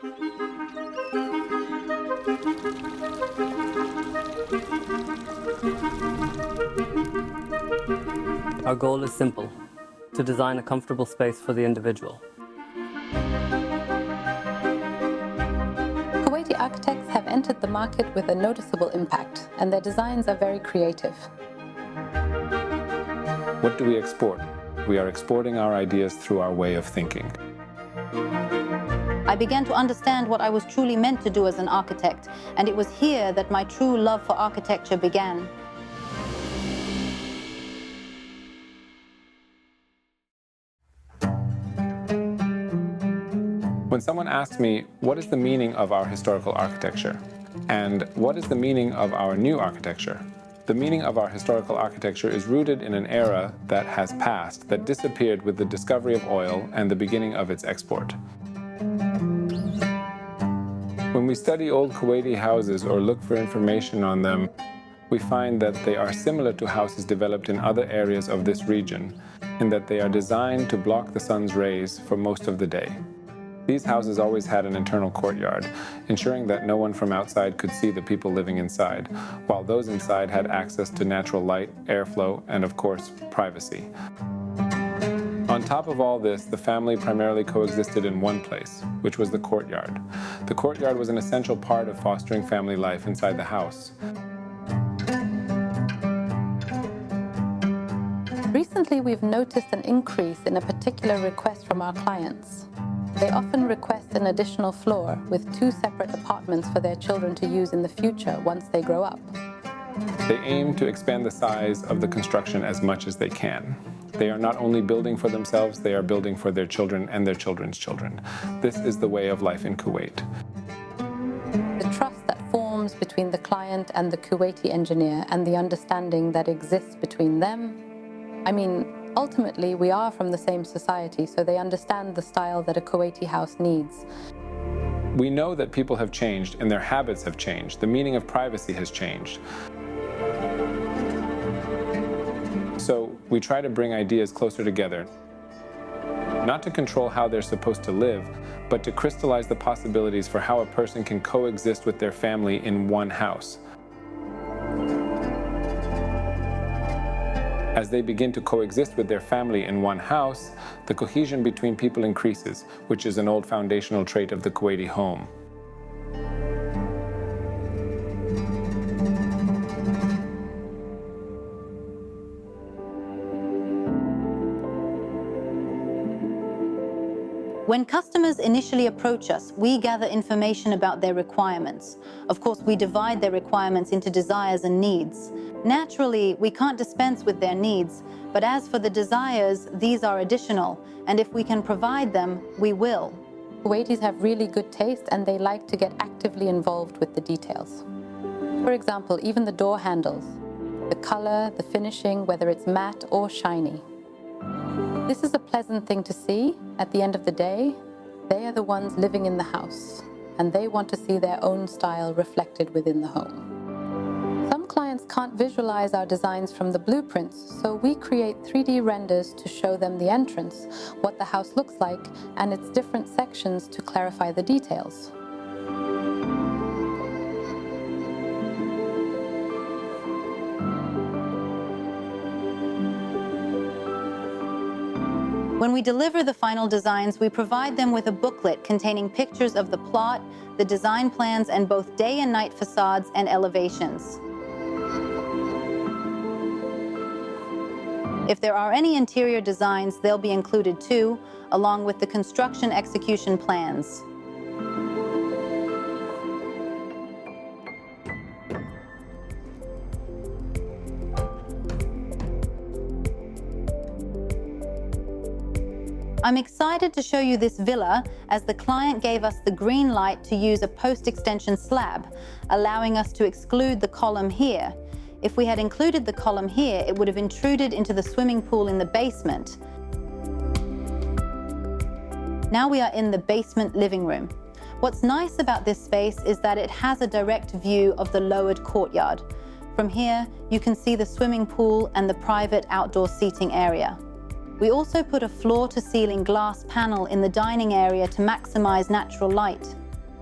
Our goal is simple: to design a comfortable space for the individual. Kuwaiti architects have entered the market with a noticeable impact, and their designs are very creative. What do we export? We are exporting our ideas through our way of thinking. I began to understand what I was truly meant to do as an architect, and it was here that my true love for architecture began. When someone asks me, what is the meaning of our historical architecture? And what is the meaning of our new architecture? The meaning of our historical architecture is rooted in an era that has passed, that disappeared with the discovery of oil and the beginning of its export. When we study old Kuwaiti houses or look for information on them, we find that they are similar to houses developed in other areas of this region, in that they are designed to block the sun's rays for most of the day. These houses always had an internal courtyard, ensuring that no one from outside could see the people living inside, while those inside had access to natural light, airflow, and of course, privacy. On top of all this, the family primarily coexisted in one place, which was the courtyard. The courtyard was an essential part of fostering family life inside the house. Recently, we've noticed an increase in a particular request from our clients. They often request an additional floor with 2 separate apartments for their children to use in the future once they grow up. They aim to expand the size of the construction as much as they can. They are not only building for themselves, they are building for their children and their children's children. This is the way of life in Kuwait. The trust that forms between the client and the Kuwaiti engineer and the understanding that exists between them, ultimately, we are from the same society, so they understand the style that a Kuwaiti house needs. We know that people have changed and their habits have changed. The meaning of privacy has changed. So we try to bring ideas closer together, not to control how they're supposed to live, but to crystallize the possibilities for how a person can coexist with their family in one house. As they begin to coexist with their family in one house, the cohesion between people increases, which is an old foundational trait of the Kuwaiti home. When customers initially approach us, we gather information about their requirements. Of course, we divide their requirements into desires and needs. Naturally, we can't dispense with their needs, but as for the desires, these are additional, and if we can provide them, we will. Kuwaitis have really good taste and they like to get actively involved with the details. For example, even the door handles, the color, the finishing, whether it's matte or shiny. This is a pleasant thing to see. At the end of the day, they are the ones living in the house, and they want to see their own style reflected within the home. Some clients can't visualize our designs from the blueprints, so we create 3D renders to show them the entrance, what the house looks like, and its different sections to clarify the details. When we deliver the final designs, we provide them with a booklet containing pictures of the plot, the design plans, and both day and night facades and elevations. If there are any interior designs, they'll be included too, along with the construction execution plans. I'm excited to show you this villa as the client gave us the green light to use a post-extension slab, allowing us to exclude the column here. If we had included the column here, it would have intruded into the swimming pool in the basement. Now we are in the basement living room. What's nice about this space is that it has a direct view of the lowered courtyard. From here, you can see the swimming pool and the private outdoor seating area. We also put a floor-to-ceiling glass panel in the dining area to maximize natural light.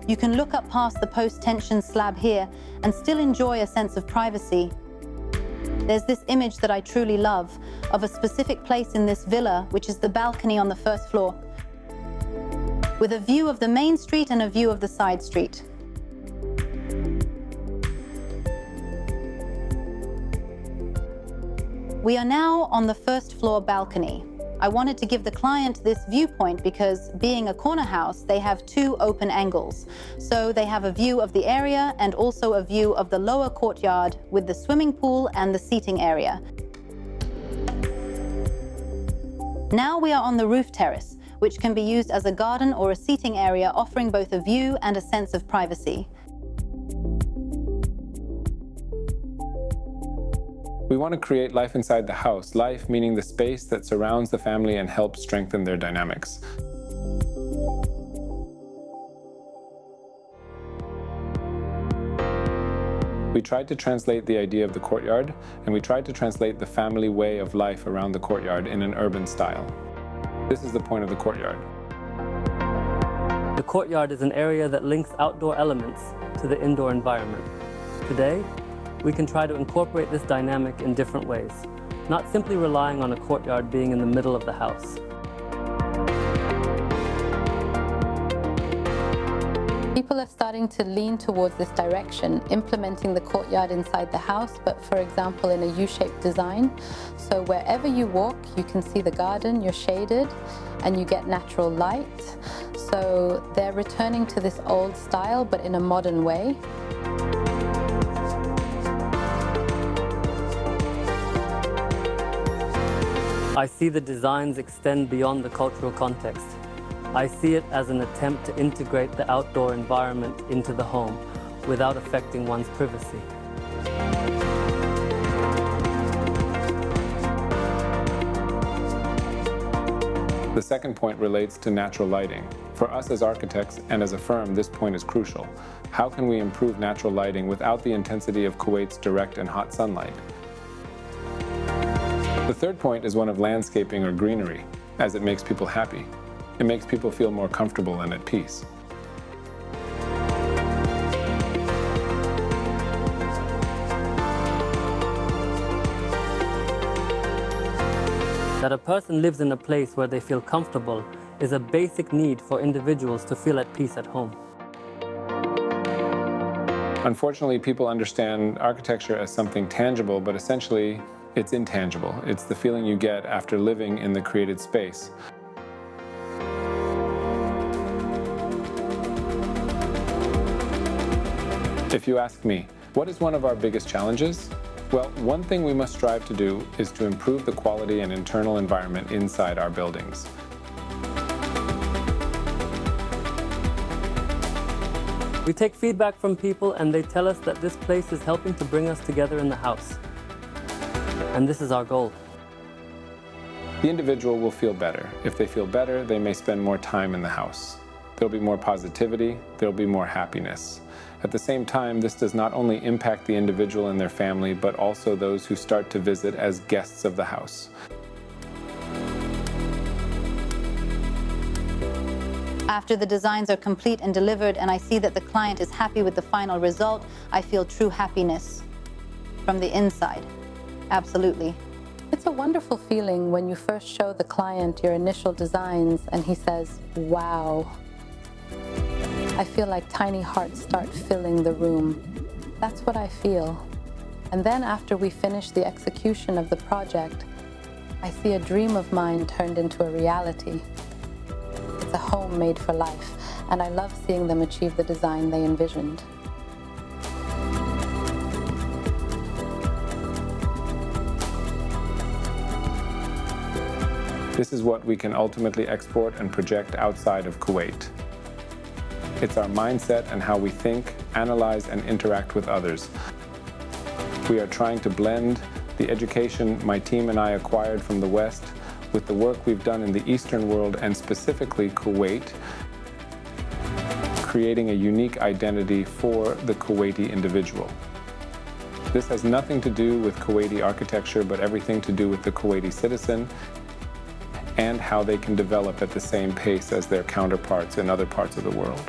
You can look up past the post-tension slab here and still enjoy a sense of privacy. There's this image that I truly love of a specific place in this villa, which is the balcony on the first floor, with a view of the main street and a view of the side street. We are now on the first floor balcony. I wanted to give the client this viewpoint because, being a corner house, they have two open angles. So they have a view of the area and also a view of the lower courtyard with the swimming pool and the seating area. Now we are on the roof terrace, which can be used as a garden or a seating area, offering both a view and a sense of privacy. We want to create life inside the house, life meaning the space that surrounds the family and helps strengthen their dynamics. We tried to translate the idea of the courtyard, and we tried to translate the family way of life around the courtyard in an urban style. This is the point of the courtyard. The courtyard is an area that links outdoor elements to the indoor environment. Today, we can try to incorporate this dynamic in different ways, not simply relying on a courtyard being in the middle of the house. People are starting to lean towards this direction, implementing the courtyard inside the house, but for example in a U-shaped design. So wherever you walk, you can see the garden, you're shaded, and you get natural light. So they're returning to this old style, but in a modern way. I see the designs extend beyond the cultural context. I see it as an attempt to integrate the outdoor environment into the home without affecting one's privacy. The second point relates to natural lighting. For us as architects and as a firm, this point is crucial. How can we improve natural lighting without the intensity of Kuwait's direct and hot sunlight? The third point is one of landscaping or greenery, as it makes people happy. It makes people feel more comfortable and at peace. That a person lives in a place where they feel comfortable is a basic need for individuals to feel at peace at home. Unfortunately, people understand architecture as something tangible, but essentially, it's intangible. It's the feeling you get after living in the created space. If you ask me, what is one of our biggest challenges? Well, one thing we must strive to do is to improve the quality and internal environment inside our buildings. We take feedback from people and they tell us that this place is helping to bring us together in the house. And this is our goal. The individual will feel better. If they feel better, they may spend more time in the house. There'll be more positivity, there'll be more happiness. At the same time, this does not only impact the individual and their family, but also those who start to visit as guests of the house. After the designs are complete and delivered and I see that the client is happy with the final result, I feel true happiness from the inside. Absolutely. It's a wonderful feeling when you first show the client your initial designs and he says, wow. I feel like tiny hearts start filling the room. That's what I feel. And then after we finish the execution of the project, I see a dream of mine turned into a reality. It's a home made for life, and I love seeing them achieve the design they envisioned. This is what we can ultimately export and project outside of Kuwait. It's our mindset and how we think, analyze, and interact with others. We are trying to blend the education my team and I acquired from the West with the work we've done in the Eastern world and specifically Kuwait, creating a unique identity for the Kuwaiti individual. This has nothing to do with Kuwaiti architecture, but everything to do with the Kuwaiti citizen and how they can develop at the same pace as their counterparts in other parts of the world.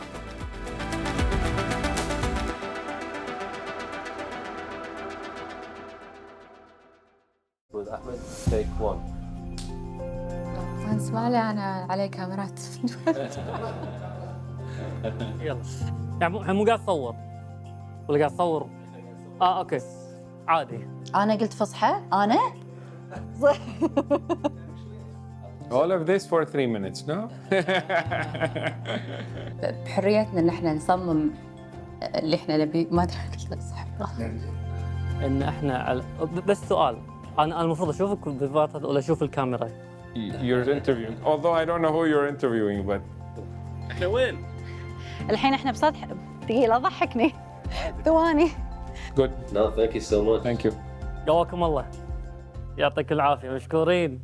محمد أحمد. Take 1. اسمع لي أنا علي كاميرات. يلا. يعني مو قاعد تصور ولا قاعد تصور؟ أوكي. عادي. أنا قلت فصحى؟ أنا؟ All of this for 3 minutes, no? بحريتنا إن إحنا نصمم اللي إحنا نبيه. ما أدري قلت لك صح. إن إحنا بس سؤال. أنا المفروض أشوفك بالفيديوهات ولا أشوف الكاميرا؟ You're interviewing. Although I don't know who you're interviewing, but إحنا وين؟ الحين إحنا بسطح. ثقيلة ضحكني. ثواني. good. No, thank you so much. Thank you. قواكم الله. يعطيك العافية، مشكورين.